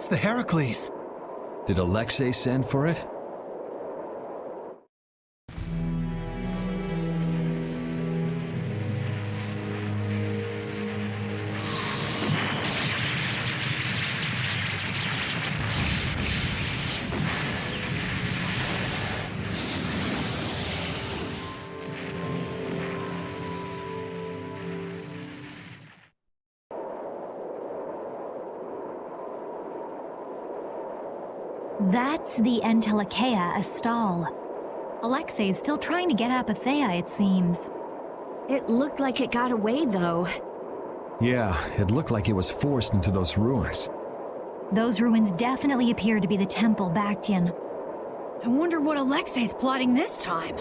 It's the Heracles. Did Alexei send for it? That's the Entelikeia Astal. Alexei's still trying to get Apatheia, it seems. It looked like it got away, though. Yeah, it looked like it was forced into those ruins. Those ruins definitely appear to be the Temple Bactian. I wonder what Alexei's plotting this time.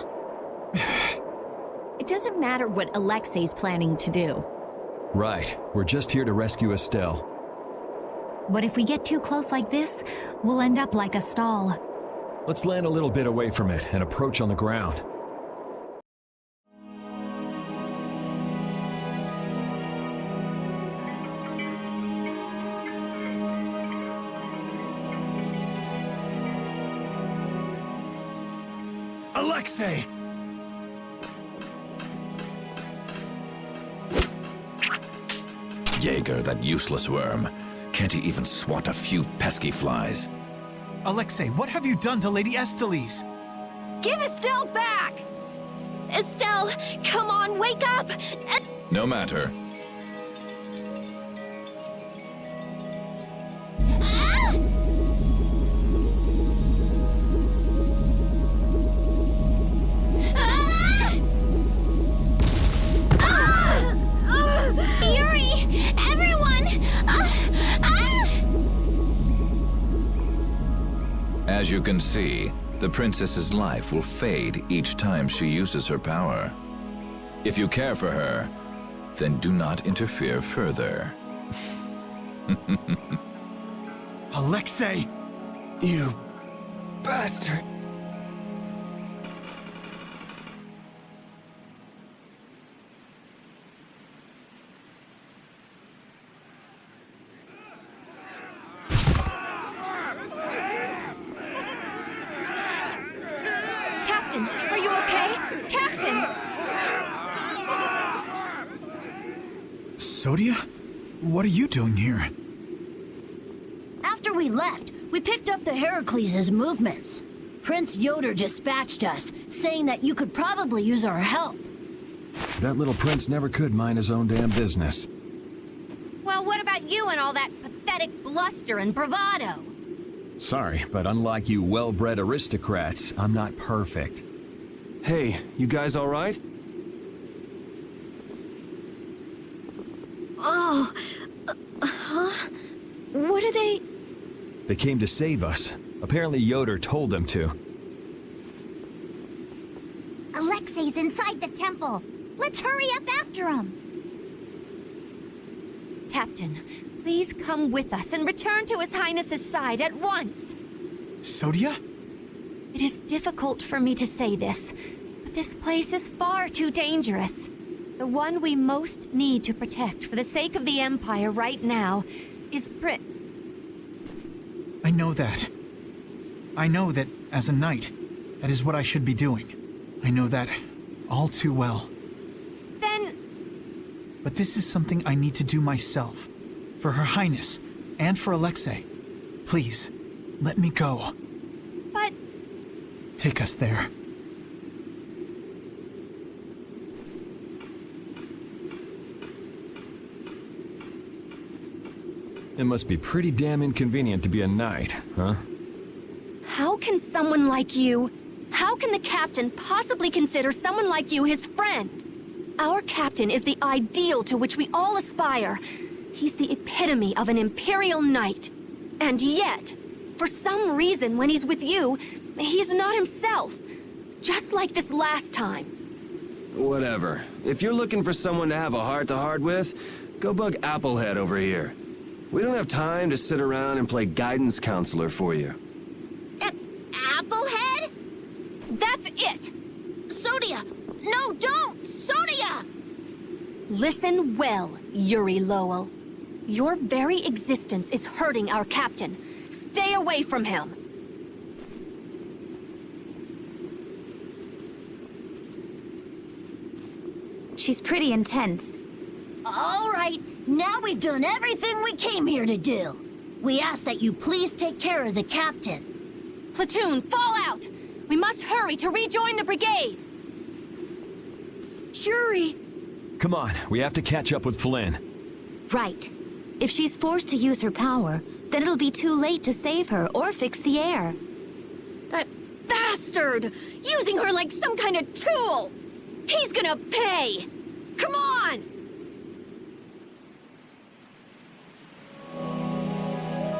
It doesn't matter what Alexei's planning to do. Right, we're just here to rescue Estelle. But if we get too close like this, we'll end up like Astal. Let's land a little bit away from it and approach on the ground. Alexei! Jaeger, that useless worm. Can't he even swat a few pesky flies? Alexei, what have you done to Lady Estellise? Give Estelle back! Estelle, come on, wake up! No matter. As you can see, the princess's life will fade each time she uses her power. If you care for her, then do not interfere further. Alexei! You bastard! Are you okay? Captain! Sodia? What are you doing here? After we left, we picked up the Heracles' movements. Prince Yoder dispatched us, saying that you could probably use our help. That little prince never could mind his own damn business. Well, what about you and all that pathetic bluster and bravado? Sorry, but unlike you well-bred aristocrats, I'm not perfect. Hey, you guys all right? Oh, huh? What are they? They came to save us. Apparently Yoder told them to. Alexei's inside the temple. Let's hurry up after him. Captain, please come with us and return to His Highness's side at once. Sodia? It is difficult for me to say this, but this place is far too dangerous. The one we most need to protect for the sake of the Empire right now is I know that. I know that, as a knight, that is what I should be doing. I know that all too well. Then... But this is something I need to do myself. For Her Highness, and for Alexei. Please, let me go. But... Take us there. It must be pretty damn inconvenient to be a knight, huh? How can someone like you... How can the captain possibly consider someone like you his friend? Our captain is the ideal to which we all aspire. He's the epitome of an imperial knight. And yet, for some reason when he's with you, he's not himself. Just like this last time. Whatever. If you're looking for someone to have a heart-to-heart with, go bug Applehead over here. We don't have time to sit around and play guidance counselor for you. Applehead? That's it! Sodia! No, don't! Sodia! Listen well, Yuri Lowell. Your very existence is hurting our captain. Stay away from him. She's pretty intense. All right, now we've done everything we came here to do. We ask that you please take care of the captain. Platoon, fall out! We must hurry to rejoin the brigade! Yuri! Come on, we have to catch up with Flynn. Right. If she's forced to use her power, then it'll be too late to save her or fix the air. That bastard! Using her like some kind of tool! He's gonna pay! Come on!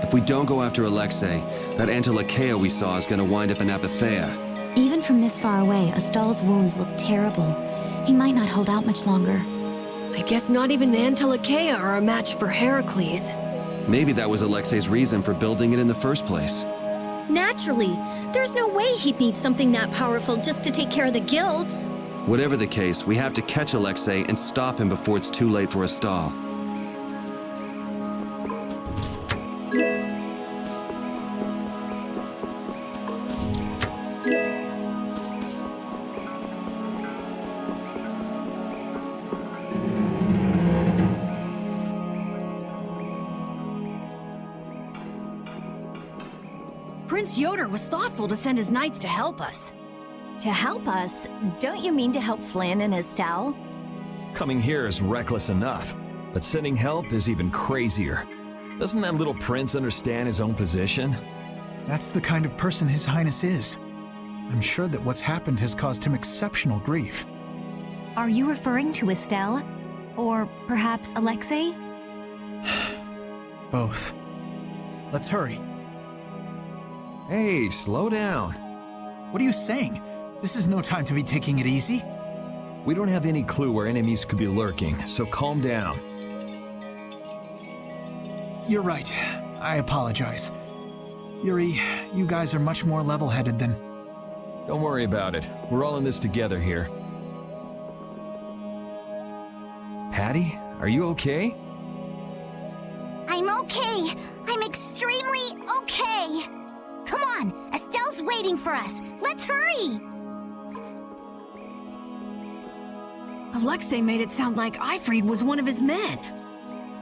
If we don't go after Alexei, that Antilakea we saw is gonna wind up in Apatheia. Even from this far away, Astal's wounds look terrible. He might not hold out much longer. I guess not even the Antilakea are a match for Heracles. Maybe that was Alexei's reason for building it in the first place. Naturally. There's no way he'd need something that powerful just to take care of the guilds. Whatever the case, we have to catch Alexei and stop him before it's too late for Astal. Prince Yoder was thoughtful to send his knights to help us. To help us? Don't you mean to help Flynn and Estelle? Coming here is reckless enough, but sending help is even crazier. Doesn't that little prince understand his own position? That's the kind of person His Highness is. I'm sure that what's happened has caused him exceptional grief. Are you referring to Estelle? Or perhaps Alexei? Both. Let's hurry. Hey, slow down. What are you saying? This is no time to be taking it easy. We don't have any clue where enemies could be lurking, so calm down. You're right. I apologize. Yuri, you guys are much more level-headed than... Don't worry about it. We're all in this together here. Patty, are you okay? I'm okay. I'm extremely okay. Come on, Estelle's waiting for us. Let's hurry. Alexei made it sound like Ifrid was one of his men.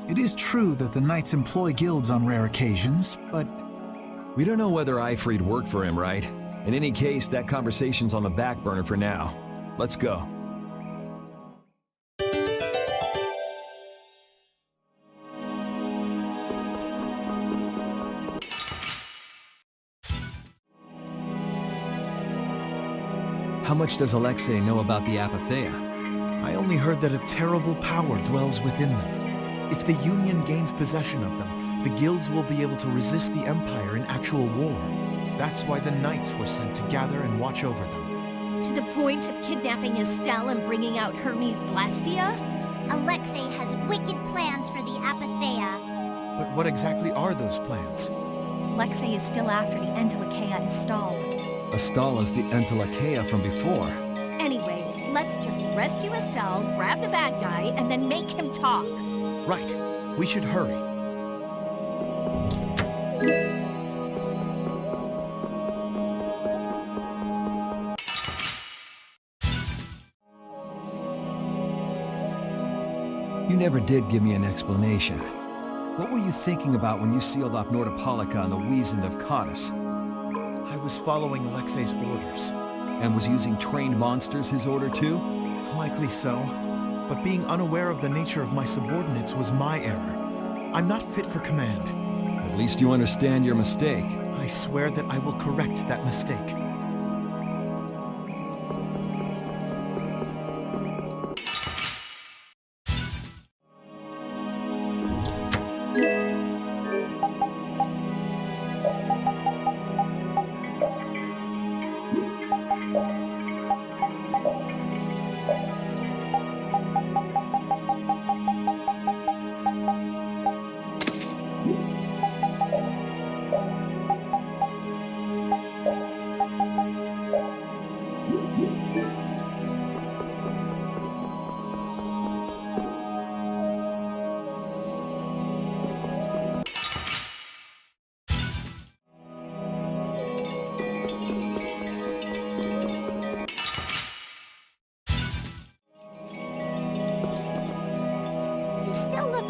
It is true that the knights employ guilds on rare occasions, but... We don't know whether Ifrid worked for him, right? In any case, that conversation's on the back burner for now. Let's go. How much does Alexei know about the Apatheia? I only heard that a terrible power dwells within them. If the Union gains possession of them, the guilds will be able to resist the Empire in actual war. That's why the knights were sent to gather and watch over them. To the point of kidnapping Estelle and bringing out Hermes Blastia? Alexei has wicked plans for the Apatheia. But what exactly are those plans? Alexei is still after the Antilakea Astal. Astal is the Antilakea from before. Anyway, let's just rescue Estelle, grab the bad guy, and then make him talk. Right. We should hurry. You never did give me an explanation. What were you thinking about when you sealed off Nordopolica and the Wiesent of Cottus? I was following Alexei's orders. And was using trained monsters his order too? Likely so. But being unaware of the nature of my subordinates was my error. I'm not fit for command. At least you understand your mistake. I swear that I will correct that mistake.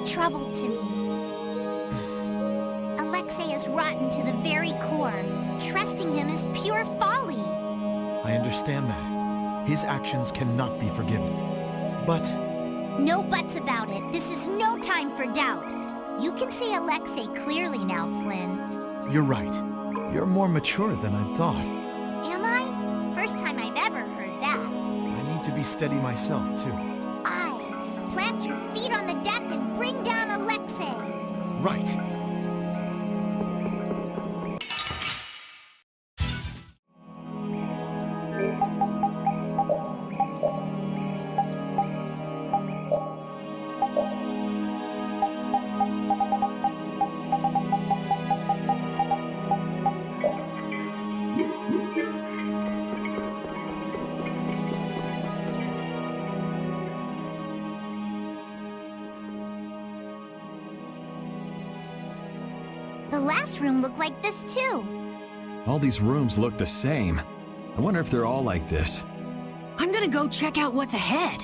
trouble to me. Alexei is rotten to the very core. Trusting him is pure folly. I understand that. His actions cannot be forgiven. But No buts about it. This is no time for doubt. You can see Alexei clearly now, Flynn. you're right. You're more mature than I thought. Am I? First time I've ever heard that. I need to be steady myself, too. Plant your feet on the deck and bring down Alexei. Right. The last room looked like this too. All these rooms look the same. I wonder if they're all like this. I'm gonna go check out what's ahead.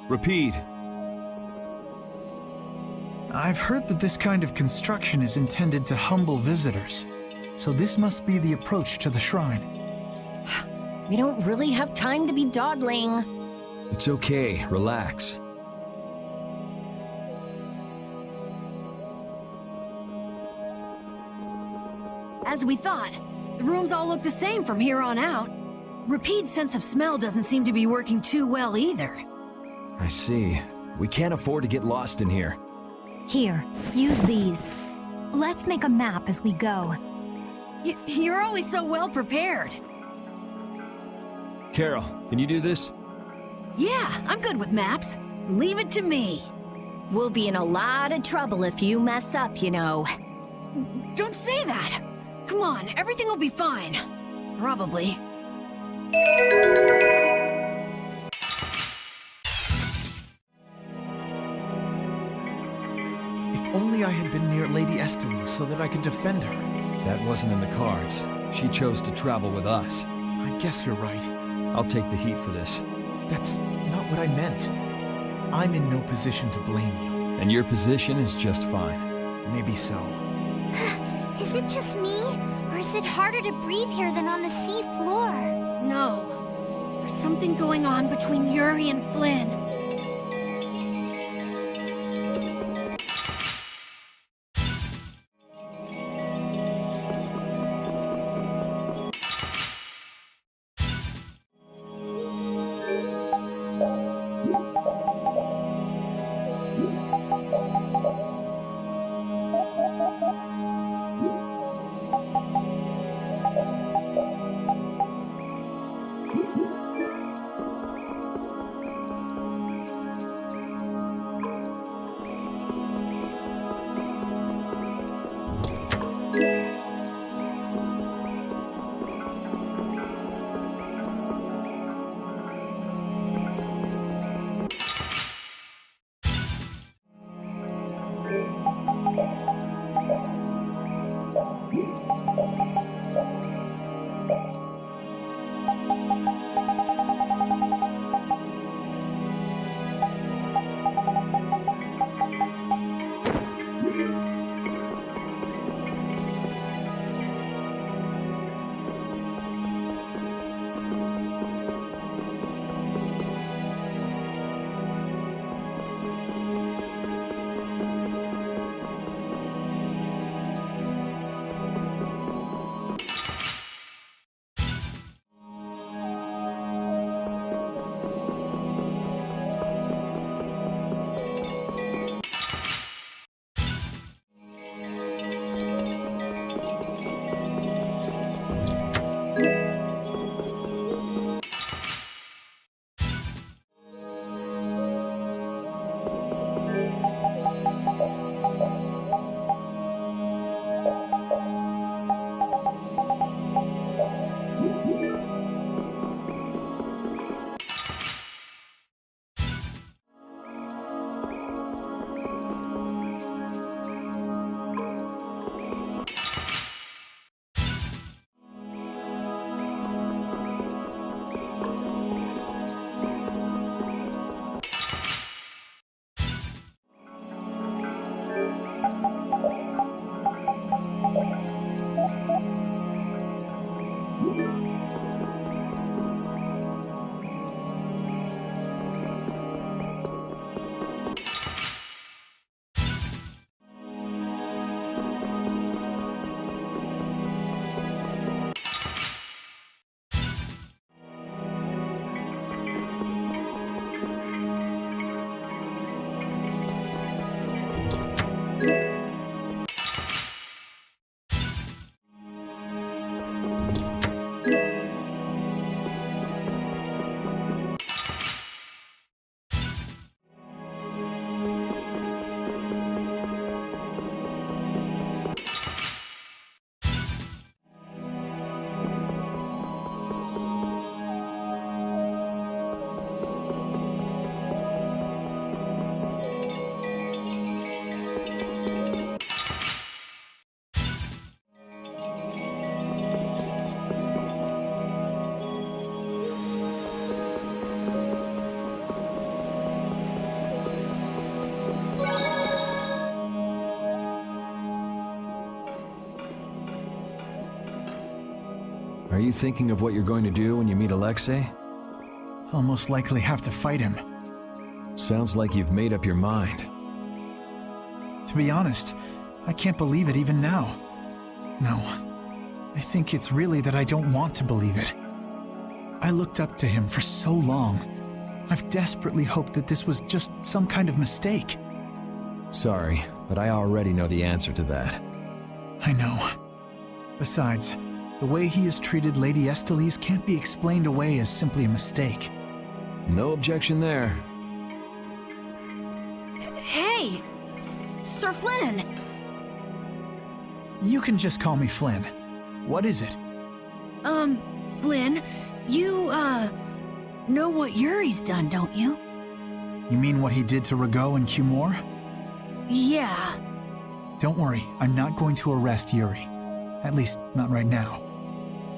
Repeat. I've heard that this kind of construction is intended to humble visitors, so this must be the approach to the shrine. We don't really have time to be dawdling. It's okay. Relax. As we thought, the rooms all look the same from here on out. Repeat's sense of smell doesn't seem to be working too well either. I see. We can't afford to get lost in here. Here, use these. Let's make a map as we go. You're always so well prepared. Carol, can you do this? Yeah, I'm good with maps. Leave it to me. We'll be in a lot of trouble if you mess up, you know. Don't say that. Come on, everything will be fine. Probably. If only I had been near Lady Esteline so that I could defend her. That wasn't in the cards. She chose to travel with us. I guess you're right. I'll take the heat for this. That's not what I meant. I'm in no position to blame you. And your position is just fine. Maybe so. Is it just me? Or is it harder to breathe here than on the sea floor? No. There's something going on between Yuri and Flynn. Are you thinking of what you're going to do when you meet Alexei? I'll most likely have to fight him. Sounds like you've made up your mind. To be honest, I can't believe it even now. No, I think it's really that I don't want to believe it. I looked up to him for so long. I've desperately hoped that this was just some kind of mistake. Sorry, but I already know the answer to that. I know. Besides, the way he has treated Lady Estellise can't be explained away as simply a mistake. No objection there. Hey! Sir Flynn! You can just call me Flynn. What is it? Flynn, you, know what Yuri's done, don't you? You mean what he did to Rago and Cumore? Yeah. Don't worry, I'm not going to arrest Yuri. At least, not right now.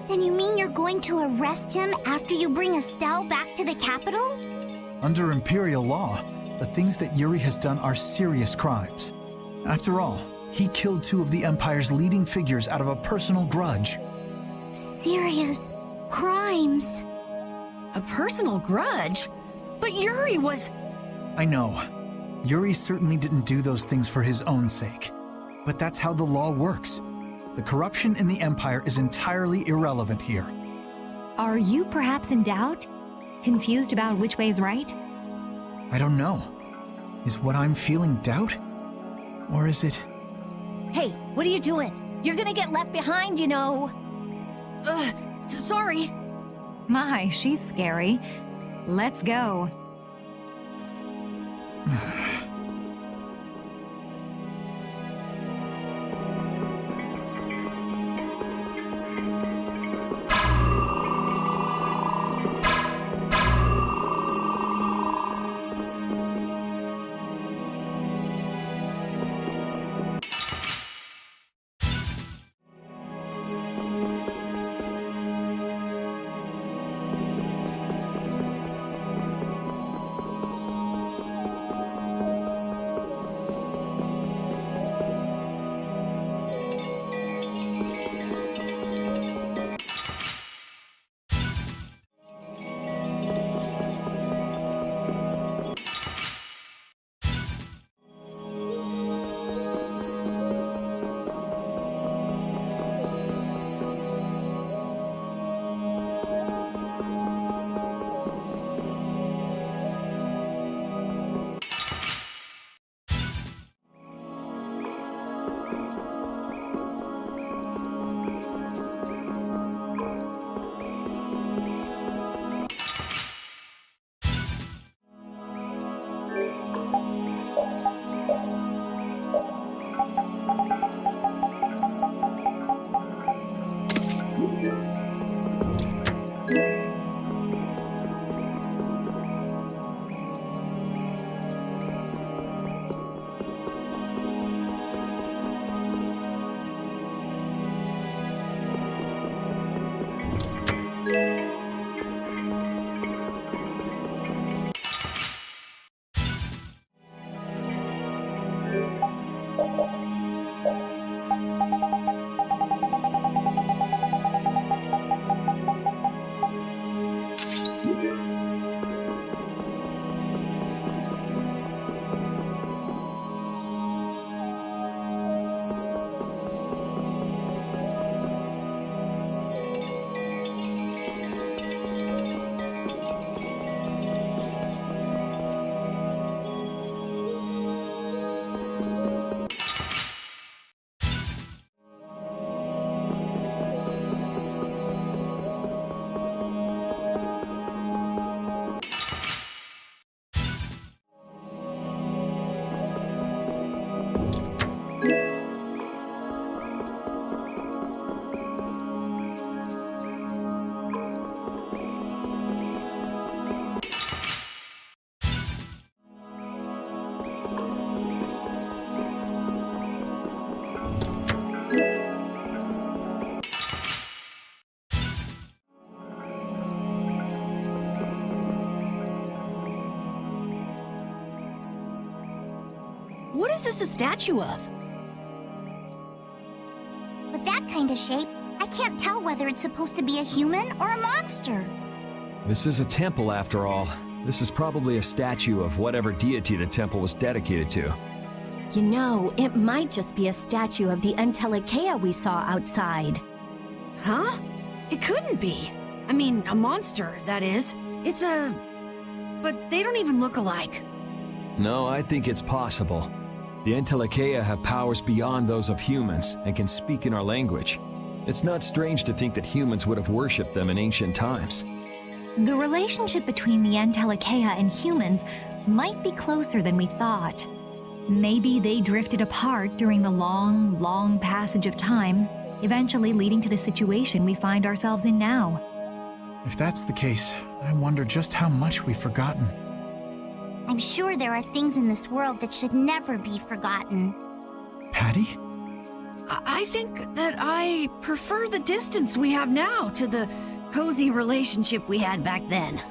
Then you mean you're going to arrest him after you bring Estelle back to the capital? Under Imperial law, the things that Yuri has done are serious crimes. After all, he killed two of the Empire's leading figures out of a personal grudge. Serious crimes? A personal grudge? But Yuri was... I know. Yuri certainly didn't do those things for his own sake. But that's how the law works. The corruption in the Empire is entirely irrelevant here. Are you perhaps in doubt? Confused about which way's right? I don't know. Is what I'm feeling doubt? Or is it... Hey, what are you doing? You're gonna get left behind, you know. Sorry. My, she's scary. Let's go. What is this a statue of? With that kind of shape, I can't tell whether it's supposed to be a human or a monster. This is a temple after all. This is probably a statue of whatever deity the temple was dedicated to. You know, it might just be a statue of the Entelekea we saw outside. Huh? It couldn't be. I mean, a monster, that is. It's a... But they don't even look alike. No, I think it's possible. The Entelekea have powers beyond those of humans and can speak in our language. It's not strange to think that humans would have worshipped them in ancient times. The relationship between the Entelekea and humans might be closer than we thought. Maybe they drifted apart during the long, long passage of time, eventually leading to the situation we find ourselves in now. If that's the case, I wonder just how much we've forgotten. I'm sure there are things in this world that should never be forgotten. Patty? I think that I prefer the distance we have now to the cozy relationship we had back then.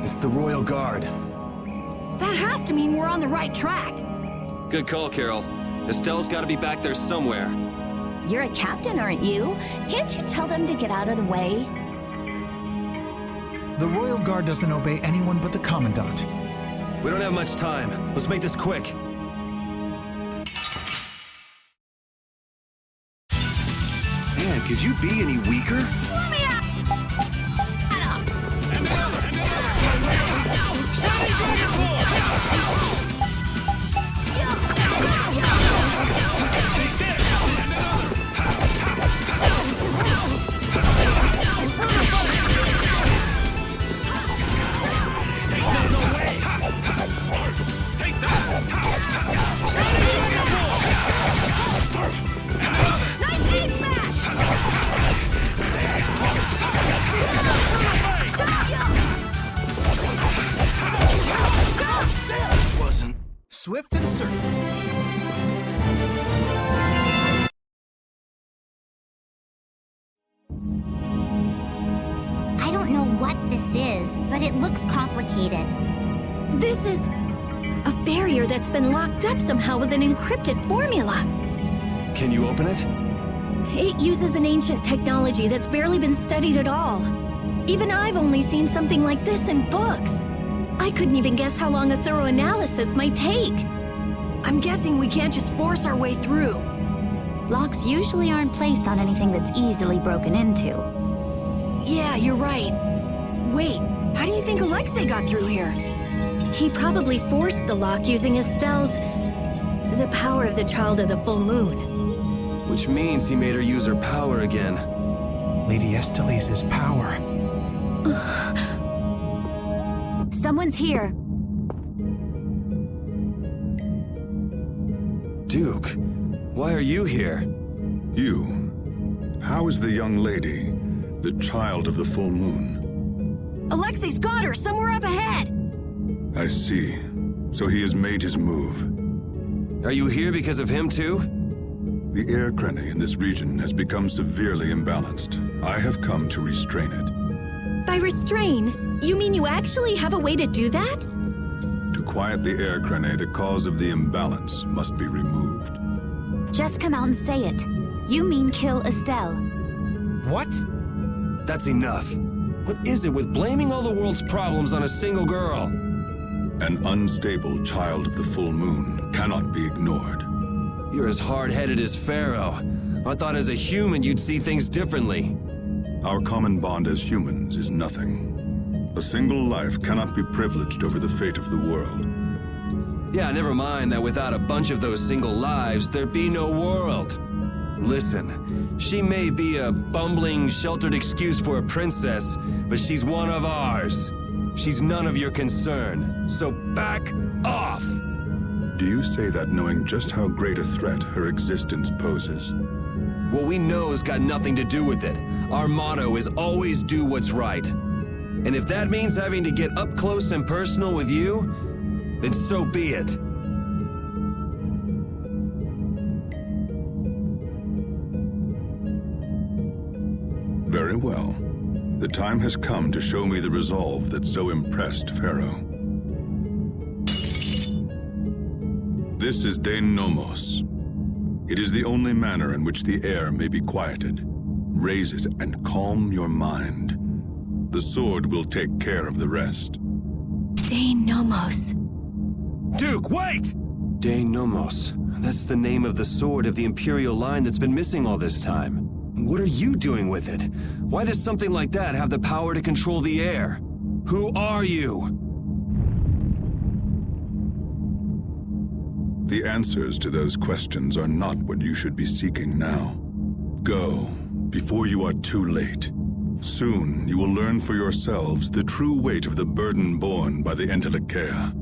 It's the Royal Guard. That has to mean we're on the right track. Good call, Carol. Estelle's gotta be back there somewhere. You're a captain, aren't you? Can't you tell them to get out of the way? The Royal Guard doesn't obey anyone but the Commandant. We don't have much time. Let's make this quick. Man, could you be any weaker? Let me out! Swift and certain. I don't know what this is, but it looks complicated. This is a barrier that's been locked up somehow with an encrypted formula. Can you open it? It uses an ancient technology that's barely been studied at all. Even I've only seen something like this in books. I couldn't even guess how long a thorough analysis might take. I'm guessing we can't just force our way through. Locks usually aren't placed on anything that's easily broken into. Yeah, you're right. Wait, how do you think Alexei got through here? He probably forced the lock using Estelle's... the power of the Child of the Full Moon. Which means he made her use her power again. Lady Estelise's power. Someone's here. Duke, why are you here? You. How is the young lady, the Child of the Full Moon? Alexei's got her somewhere up ahead. I see. so he has made his move. Are you here because of him too? The air krene in this region has become severely imbalanced. I have come to restrain it. By restrain, you mean you actually have a way to do that? To quiet the air krene, the cause of the imbalance must be removed. Just come out and say it. You mean kill Estelle. What? That's enough. What is it with blaming all the world's problems on a single girl? An unstable child of the full moon cannot be ignored. You're as hard-headed as Pharaoh. I thought as a human you'd see things differently. Our common bond as humans is nothing. A single life cannot be privileged over the fate of the world. Yeah, never mind that without a bunch of those single lives, there'd be no world. Listen, she may be a bumbling, sheltered excuse for a princess, but she's one of ours. She's none of your concern, so back off! Do you say that knowing just how great a threat her existence poses? What we know's got nothing to do with it. Our motto is always do what's right. And if that means having to get up close and personal with you, then so be it. Very well. The time has come to show me the resolve that so impressed Pharaoh. This is Dane Nomos. It is the only manner in which the air may be quieted. Raise it and calm your mind. The sword will take care of the rest. Dane Nomos. Duke, wait! Dane Nomos. That's the name of the sword of the Imperial line that's been missing all this time. What are you doing with it? Why does something like that have the power to control the air? Who are you? The answers to those questions are not what you should be seeking now. Go, before you are too late. Soon you will learn for yourselves the true weight of the burden borne by the Entelekea.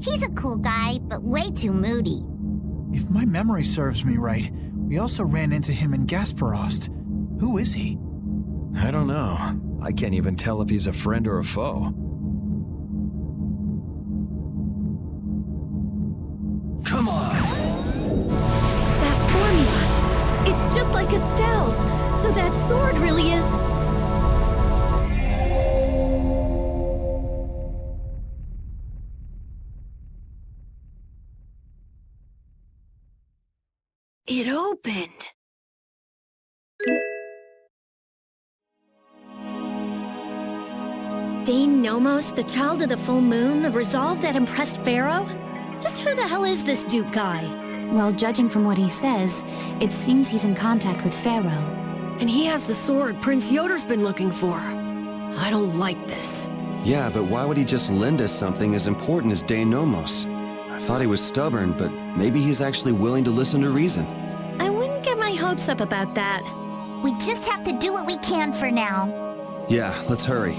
He's a cool guy, but way too moody. If my memory serves me right, we also ran into him in Gasparost. Who is he? I don't know. I can't even tell if he's a friend or a foe. Come on! That formula. It's just like Estelle's. So that sword really is... It opened. Dane Nomos, the child of the full moon, the resolve that impressed Pharaoh? Just who the hell is this Duke guy? Well, judging from what he says, it seems he's in contact with Pharaoh. And he has the sword Prince Yoder's been looking for. I don't like this. Yeah, but why would he just lend us something as important as Dane Nomos? I thought he was stubborn, but maybe he's actually willing to listen to reason. I wouldn't get my hopes up about that. We just have to do what we can for now. Yeah, let's hurry.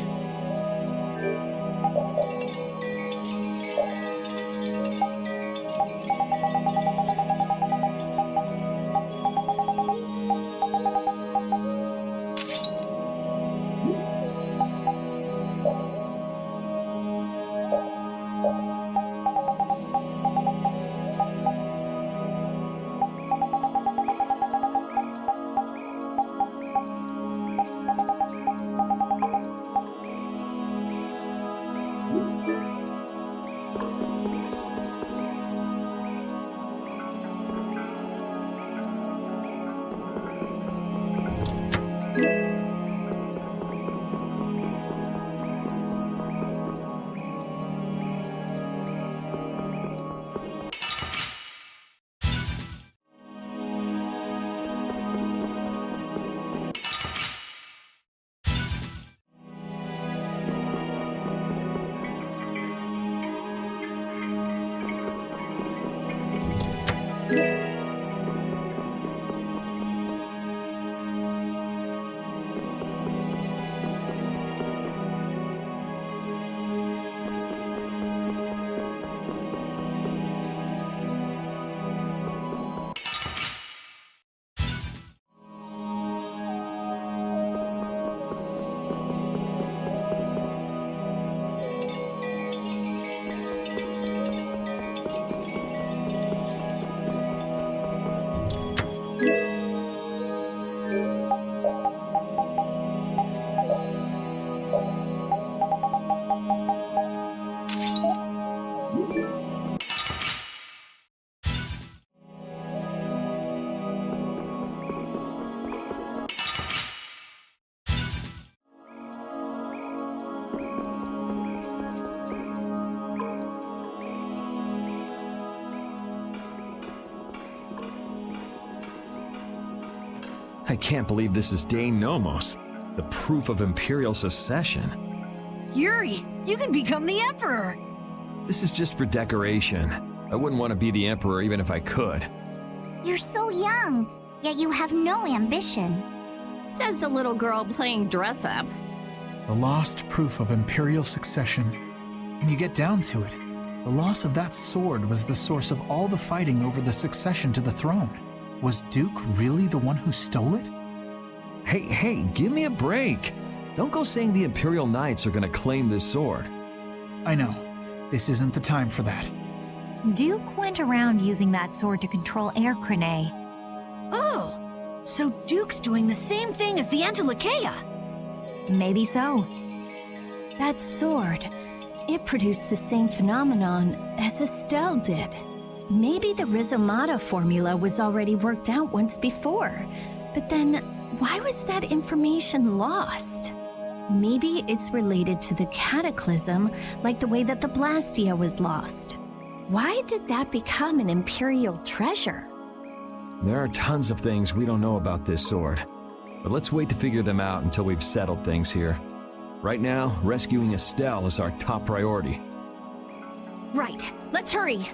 I can't believe this is De Nomos, the proof of Imperial succession. Yuri, you can become the Emperor! This is just for decoration. I wouldn't want to be the Emperor even if I could. You're so young, yet you have no ambition. Says the little girl playing dress up. The lost proof of Imperial succession. When you get down to it, the loss of that sword was the source of all the fighting over the succession to the throne. Was Duke really the one who stole it? Hey, give me a break. Don't go saying the Imperial Knights are gonna claim this sword. I know. This isn't the time for that. Duke went around using that sword to control Air Crane. Oh, so Duke's doing the same thing as the Antilocheia. Maybe so. That sword, it produced the same phenomenon as Estelle did. Maybe the Rizomata formula was already worked out once before. But then, why was that information lost? Maybe it's related to the Cataclysm, like the way that the Blastia was lost. Why did that become an Imperial treasure? There are tons of things we don't know about this sword. But let's wait to figure them out until we've settled things here. Right now, rescuing Estelle is our top priority. Right, let's hurry.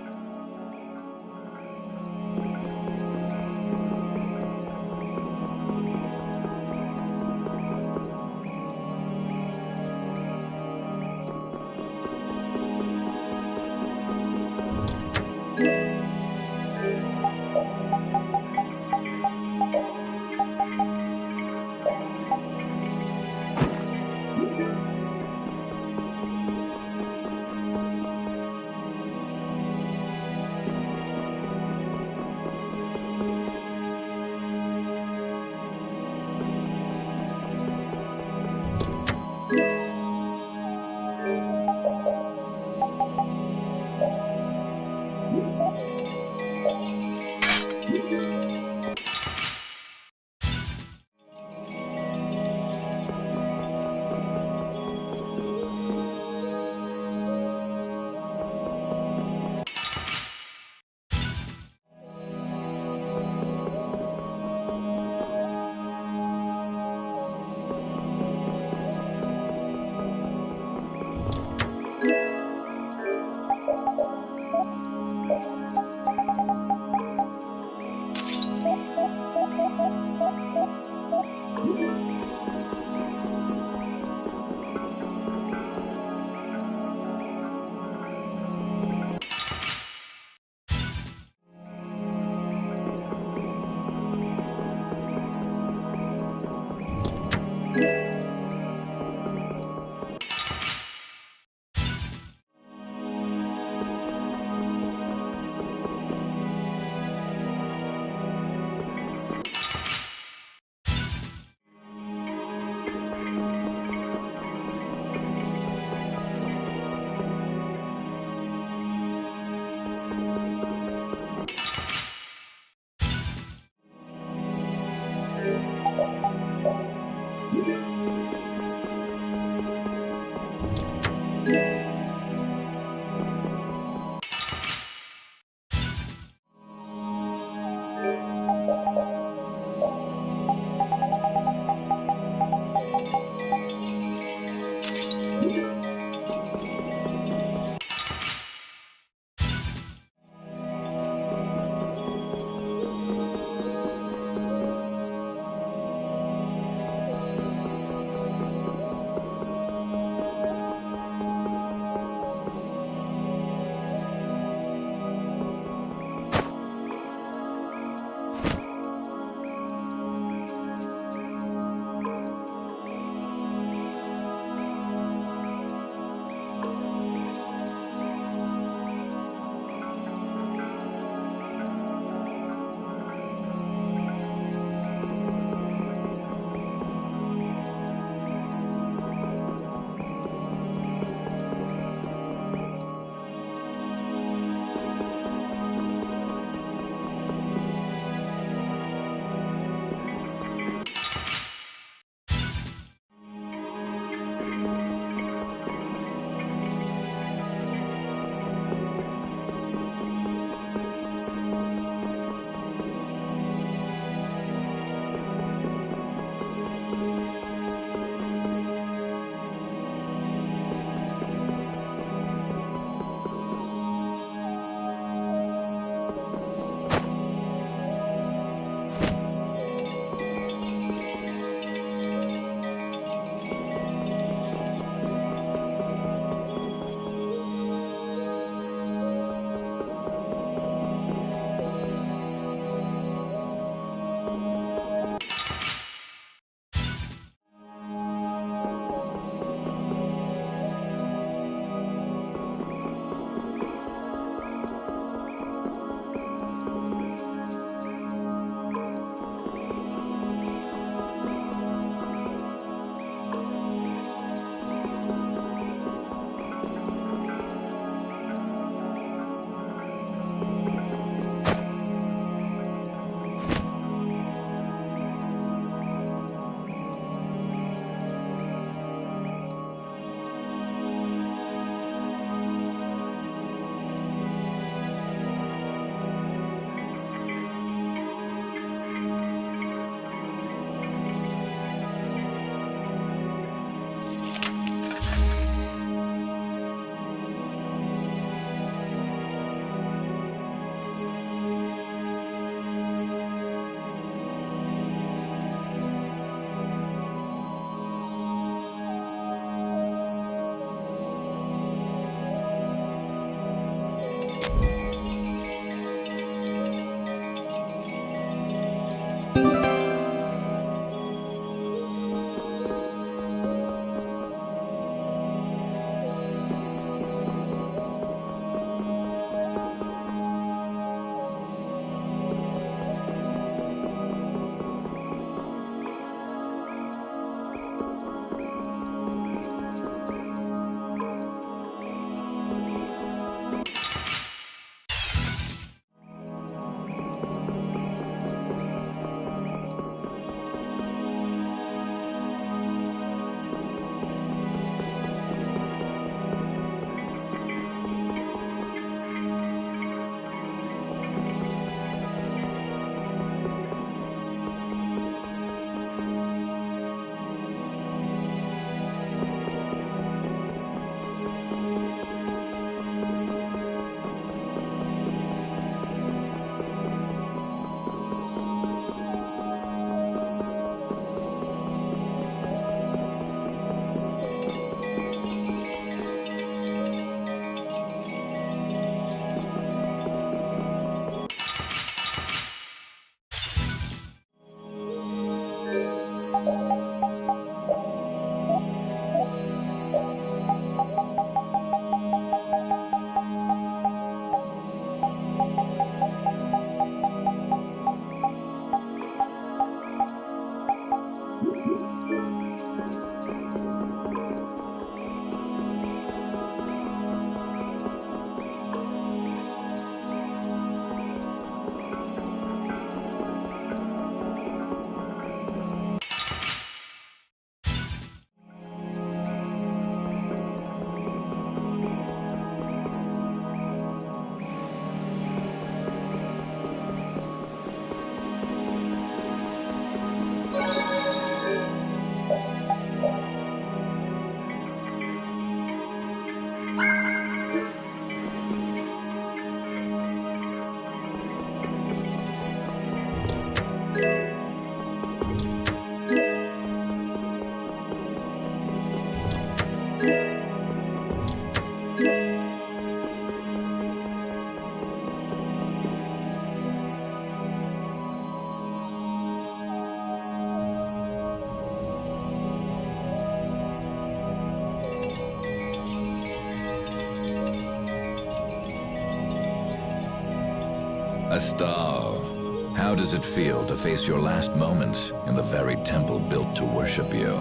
Astal, how does it feel to face your last moments in the very temple built to worship you?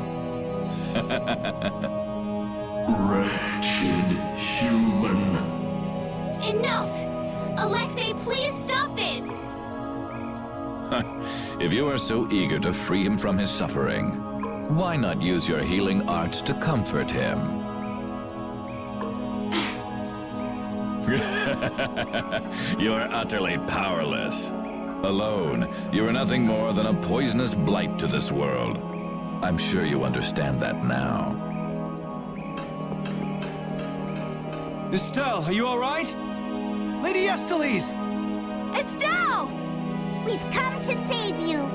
Wretched human. Enough! Alexei, please stop this! If you are so eager to free him from his suffering, why not use your healing arts to comfort him? You are utterly powerless. Alone, you are nothing more than a poisonous blight to this world. I'm sure you understand that now. Estelle, are you all right? Lady Estellise! Estelle! We've come to save you.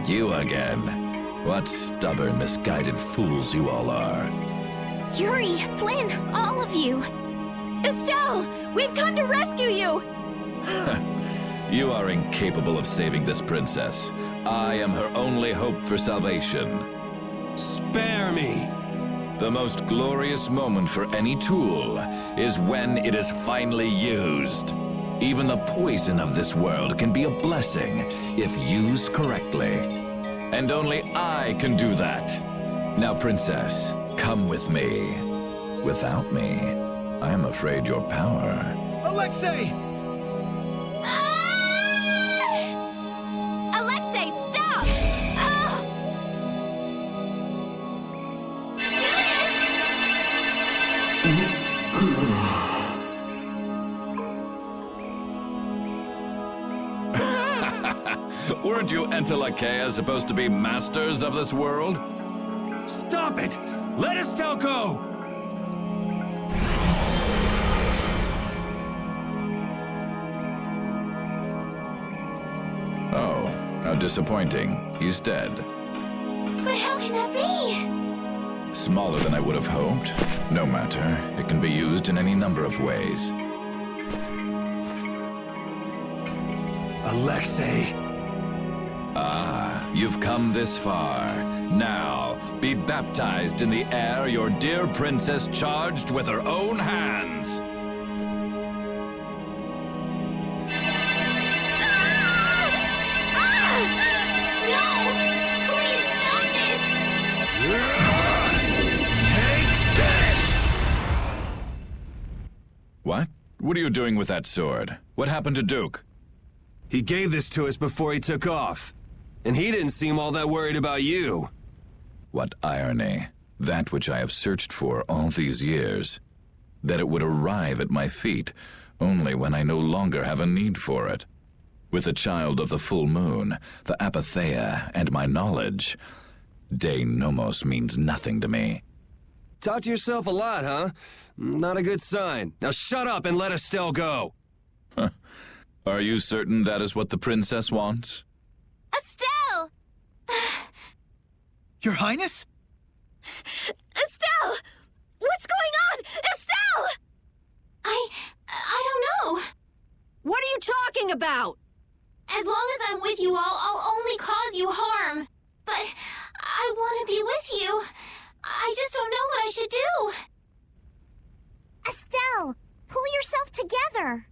You again. What stubborn, misguided fools you all are. Yuri, Flynn, all of you! Estelle! We've come to rescue you! You are incapable of saving this princess. I am her only hope for salvation. Spare me! The most glorious moment for any tool is when it is finally used. Even the poison of this world can be a blessing if used correctly. And only I can do that. Now, princess, come with me. Without me, I am afraid your power... Alexei! Alexei, stop! Ah! Weren't you Entelecheia supposed to be masters of this world? Stop it! Let Estelle go! Oh, how disappointing. He's dead. But how can that be? Smaller than I would have hoped. No matter, it can be used in any number of ways. Alexei! Ah, you've come this far. Now, be baptized in the air your dear princess charged with her own hands. No! Please stop this! Take this! What? What are you doing with that sword? What happened to Duke? He gave this to us before he took off. And he didn't seem all that worried about you. What irony. That which I have searched for all these years. That it would arrive at my feet only when I no longer have a need for it. With the child of the full moon, the apatheia, and my knowledge, De Nomos means nothing to me. Talk to yourself a lot, huh? Not a good sign. Now shut up and let Estelle go. Are you certain that is what the princess wants? Estelle! Your Highness? Estelle! What's going on? Estelle! I don't know. What are you talking about? As long as I'm with you all, I'll only cause you harm. But I want to be with you. I just don't know what I should do. Estelle, pull yourself together.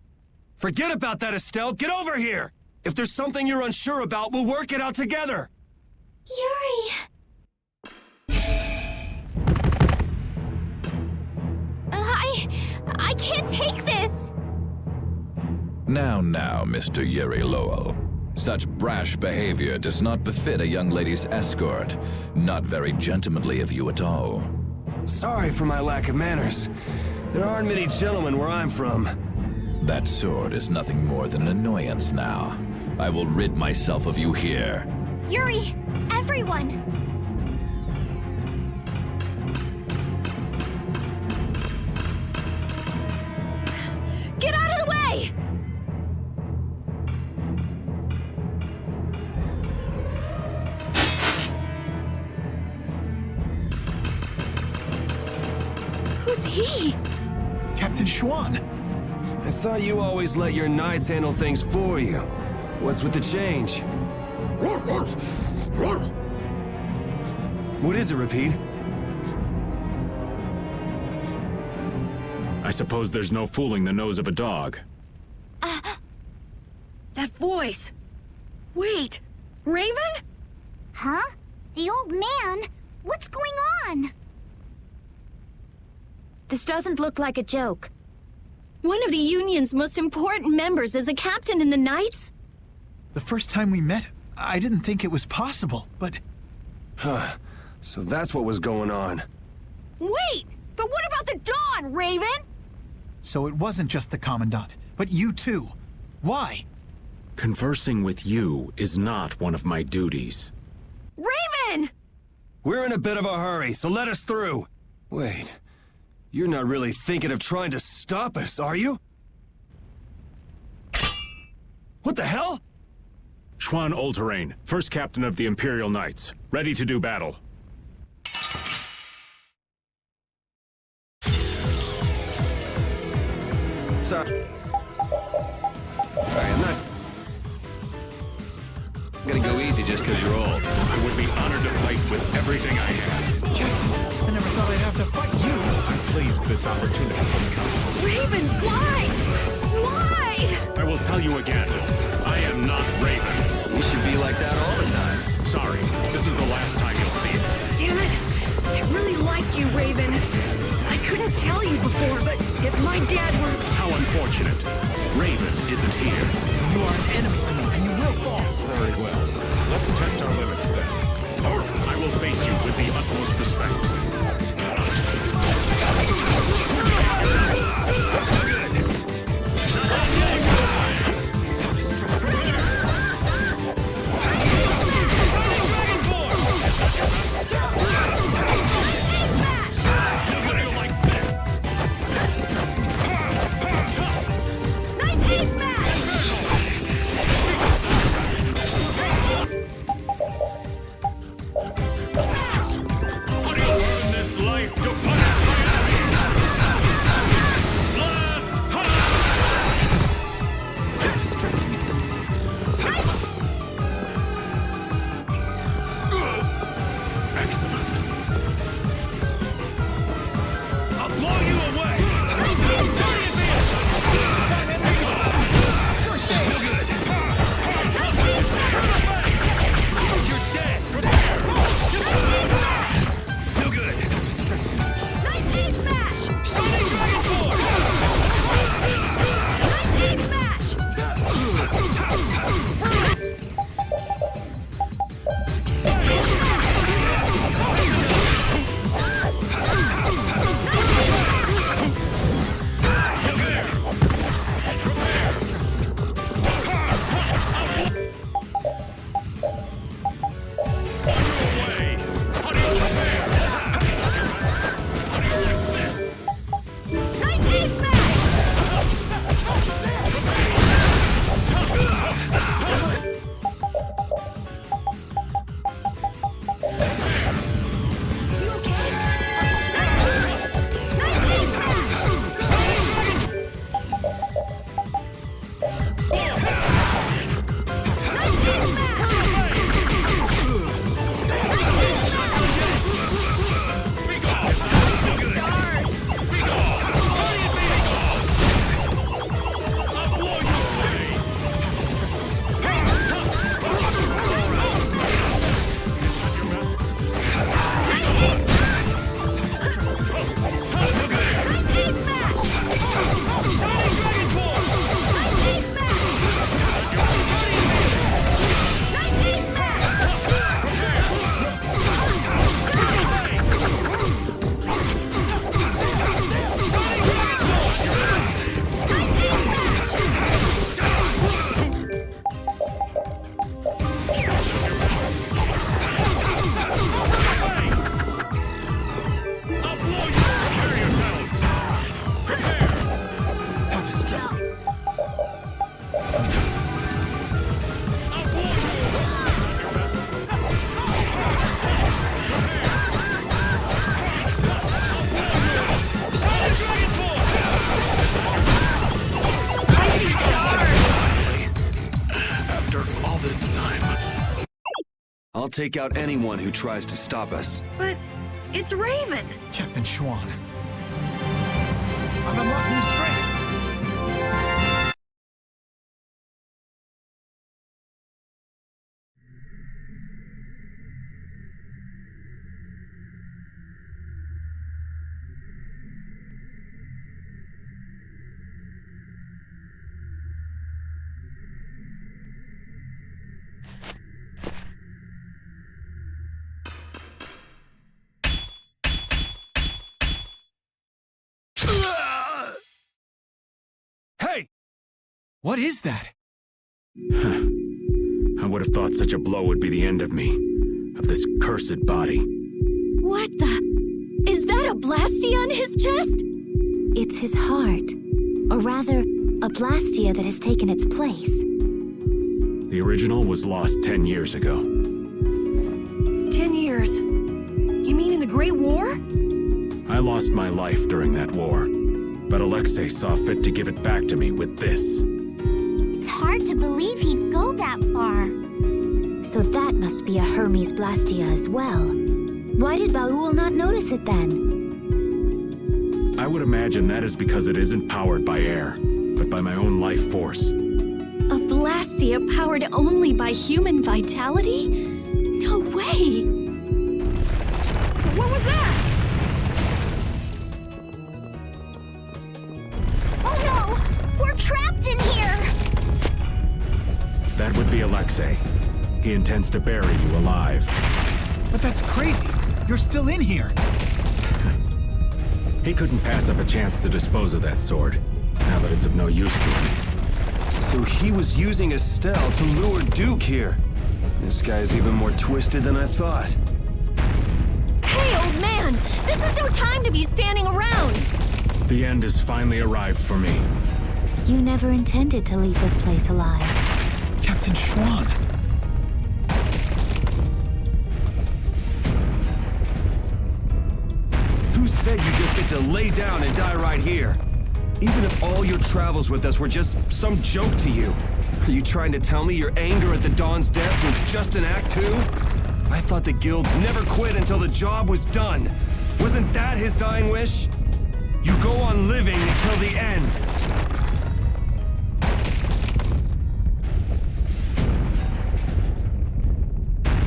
Forget about that, Estelle. Get over here. If there's something you're unsure about, we'll work it out together. Yuri! I can't take this! Now, Mr. Yuri Lowell. Such brash behavior does not befit a young lady's escort. Not very gentlemanly of you at all. Sorry for my lack of manners. There aren't many gentlemen where I'm from. That sword is nothing more than an annoyance now. I will rid myself of you here. Yuri, everyone! Get out of the way! Who's he? Captain Schwan. I thought you always let your knights handle things for you. What's with the change? What is it, Repeat? I suppose there's no fooling the nose of a dog. That voice! Wait! Raven? Huh? The old man? What's going on? This doesn't look like a joke. One of the Union's most important members is a captain in the Knights? The first time we met, I didn't think it was possible, but... Huh. So that's what was going on. Wait! But what about the Dawn, Raven? So it wasn't just the Commandant, but you too. Why? Conversing with you is not one of my duties. Raven! We're in a bit of a hurry, so let us through. Wait. You're not really thinking of trying to stop us, are you? What the hell? Schwan Olterain, first captain of the Imperial Knights, ready to do battle. Sorry. Sorry, I'm not I'm gonna go easy just because you're old. I would be honored to fight with everything I have. Captain, I never thought I'd have to fight you. I'm pleased this opportunity has come. Raven, why? Why? I will tell you again, I am not Raven. You should be like that all the time. Sorry, this is the last time you'll see it. Damn it. I really liked you, Raven. I couldn't tell you before, but if my dad were... How unfortunate. Raven isn't here. You are an enemy to me, and you will fall. Very well. Let's test our limits then. I will face you with the utmost respect. I'll take out anyone who tries to stop us. But it's Raven. Captain Schwan. I've unlocked new strength. What is that? I would have thought such a blow would be the end of me, of this cursed body. What the? Is that a blastia on his chest? It's his heart. Or rather, a blastia that has taken its place. The original was lost 10 years ago. 10 years? You mean in the Great War? I lost my life during that war, but Alexei saw fit to give it back to me with this. It's hard to believe he'd go that far. So that must be a Hermes Blastia as well. Why did Baul not notice it then? I would imagine that is because it isn't powered by air, but by my own life force. A Blastia powered only by human vitality? No way! What was that? Oh no! We're trapped in here! That would be Alexei. He intends to bury you alive. But that's crazy. You're still in here. He couldn't pass up a chance to dispose of that sword, now that it's of no use to him. So he was using Estelle to lure Duke here. This guy's even more twisted than I thought. Hey, old man! This is no time to be standing around! The end has finally arrived for me. You never intended to leave this place alive. Captain Schwan. Who said you just get to lay down and die right here? Even if all your travels with us were just some joke to you, are you trying to tell me your anger at the Dawn's death was just an act too? I thought the guilds never quit until the job was done. Wasn't that his dying wish? You go on living until the end.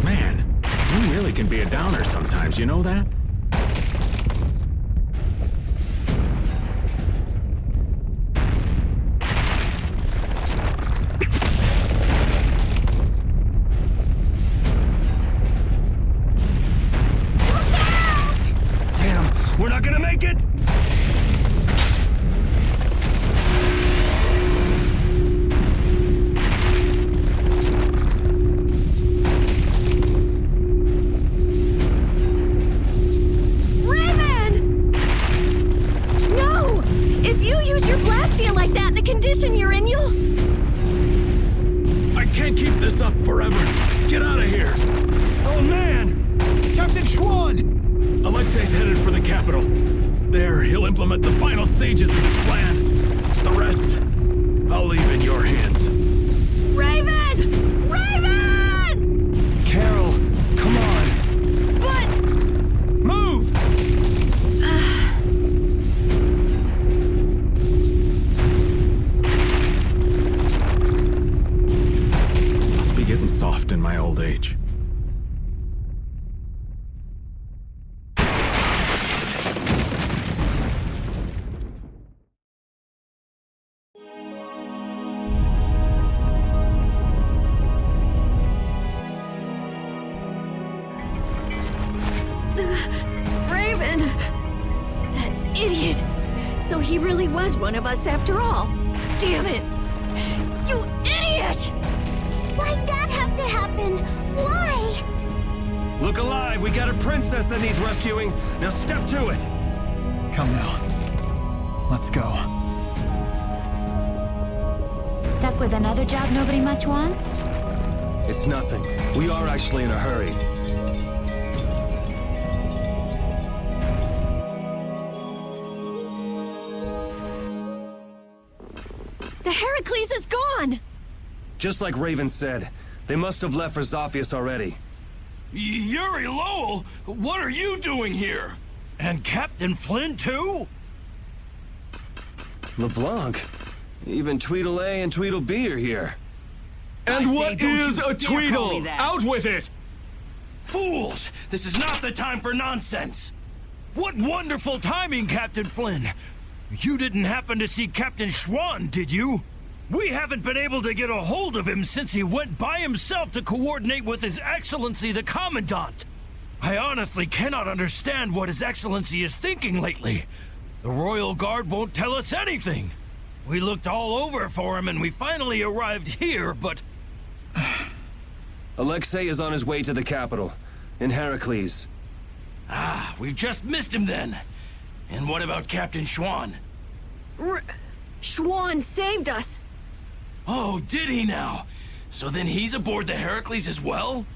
Man, you really can be a downer sometimes, you know that? We're not gonna make it! Raven! No! If you use your Blastia like that in the condition you're in, you'll... I can't keep this up forever. Get out of here! Oh man! Captain Schwan! Alexei's headed for the capital. There, he'll implement the final stages of his plan. The rest, I'll leave in your hands. Raven! Raven! Carol, come on! But... Move! Must be getting soft in my old age. Raven! That idiot! So he really was one of us after all. Damn it! You idiot! Why'd that have to happen? Why? Look alive, we got a princess that needs rescuing. Now step to it! Come now. Let's go. Stuck with another job nobody much wants? It's nothing. We are actually in a hurry. The Heracles is gone! Just like Raven said, they must have left for Zophius already. Yuri Lowell, what are you doing here? And Captain Flynn too? LeBlanc, even Tweedle-A and Tweedle-B are here. And what is a Tweedle? Out with it! Fools! This is not the time for nonsense! What wonderful timing, Captain Flynn! You didn't happen to see Captain Schwan, did you? We haven't been able to get a hold of him since he went by himself to coordinate with His Excellency the Commandant. I honestly cannot understand what His Excellency is thinking lately. The Royal Guard won't tell us anything. We looked all over for him and we finally arrived here, but... Alexei is on his way to the capital, in Heracles. Ah, we've just missed him then. And what about Captain Schwan? Schwan saved us! Oh, did he now? So then he's aboard the Heracles as well?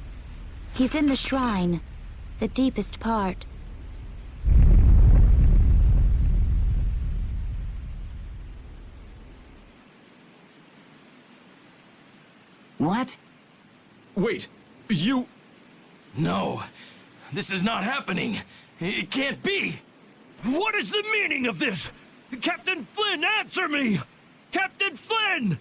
He's in the shrine, the deepest part. What? Wait, You... No, this is not happening. It can't be. What is the meaning of this? Captain Flynn, answer me! Captain Flynn!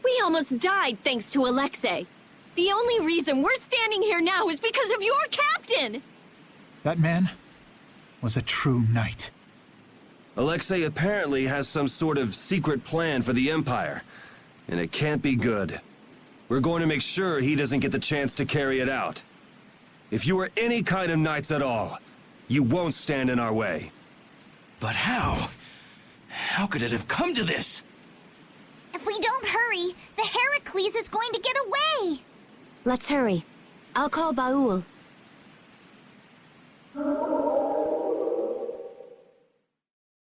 We almost died thanks to Alexei. The only reason we're standing here now is because of your captain! That man was a true knight. Alexei apparently has some sort of secret plan for the Empire, and it can't be good. We're going to make sure he doesn't get the chance to carry it out. If you are any kind of knights at all, you won't stand in our way. But how? How could it have come to this? If we don't hurry, the Heracles is going to get away! Let's hurry. I'll call Baul.